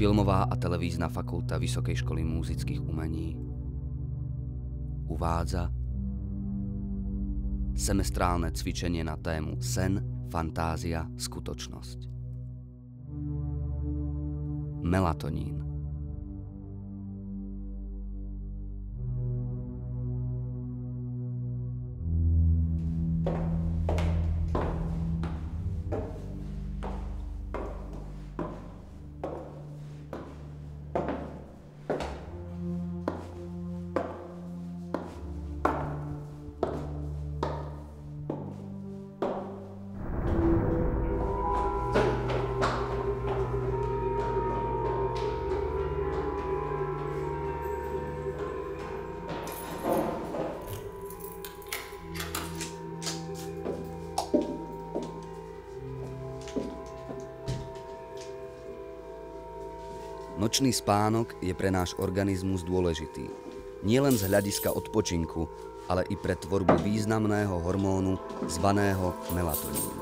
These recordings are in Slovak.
Filmová a televízna fakulta Vysokej školy múzických umení uvádza semestrálne cvičenie na tému sen, fantázia, skutočnosť. Melatonín. Nočný spánok je pre náš organizmus dôležitý. Nielen z hľadiska odpočinku, ale i pre tvorbu významného hormónu zvaného melatonín.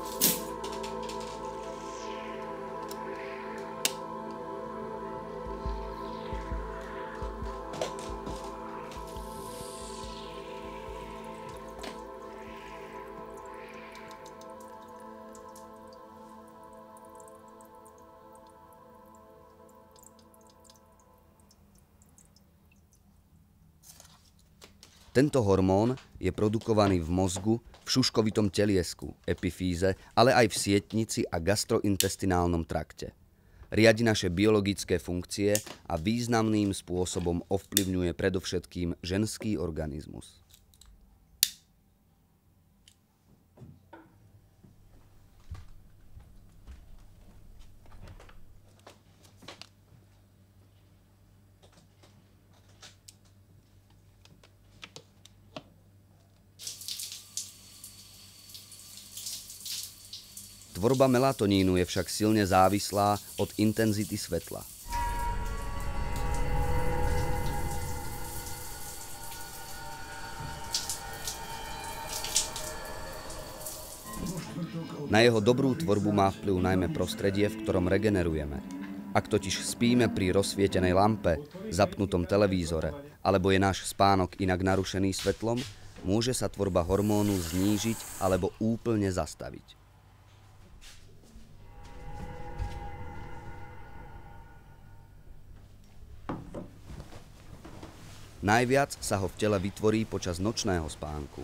Tento hormón je produkovaný v mozgu, v šuškovitom teliesku, epifíze, ale aj v sietnici a gastrointestinálnom trakte. Riadi naše biologické funkcie a významným spôsobom ovplyvňuje predovšetkým ženský organizmus. Tvorba melatonínu je však silne závislá od intenzity svetla. Na jeho dobrú tvorbu má vplyv najmä prostredie, v ktorom regenerujeme. Ak totiž spíme pri rozsvietenej lampe, zapnutom televízore, alebo je náš spánok inak narušený svetlom, môže sa tvorba hormónu znížiť alebo úplne zastaviť. Najviac sa ho v tele vytvorí počas nočného spánku.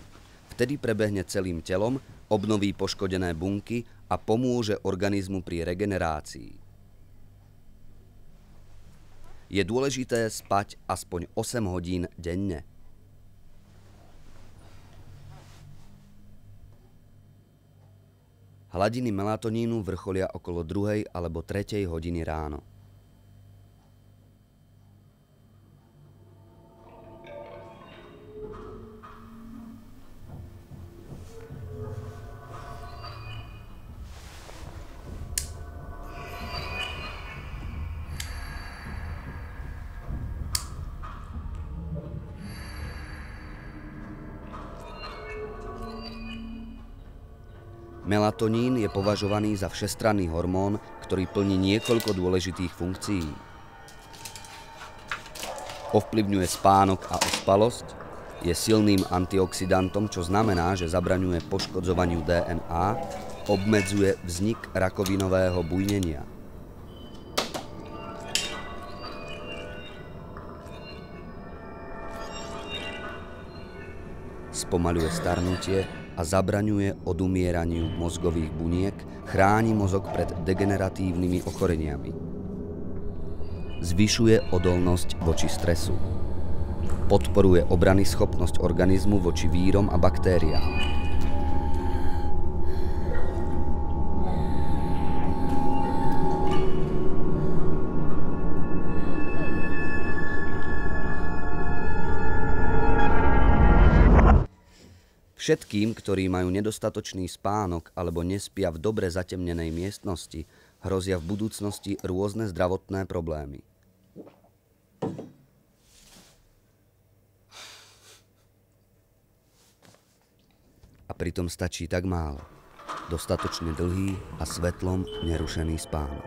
Vtedy prebehne celým telom, obnoví poškodené bunky a pomôže organizmu pri regenerácii. Je dôležité spať aspoň 8 hodín denne. Hladiny melatonínu vrcholia okolo 2. alebo 3. hodiny ráno. Melatonín je považovaný za všestranný hormón, ktorý plní niekoľko dôležitých funkcií. Ovplyvňuje spánok a ospalosť, je silným antioxidantom, čo znamená, že zabraňuje poškodzovaniu DNA, obmedzuje vznik rakovinového bujnenia. Spomaľuje starnutie a zabraňuje odumieraniu mozgových buniek, chráni mozog pred degeneratívnymi ochoreniami. Zvyšuje odolnosť voči stresu. Podporuje obranyschopnosť organizmu voči vírom a baktériám. Všetkým, ktorí majú nedostatočný spánok alebo nespia v dobre zatemnenej miestnosti, hrozia v budúcnosti rôzne zdravotné problémy. A pritom stačí tak málo. Dostatočne dlhý a svetlom nerušený spánok.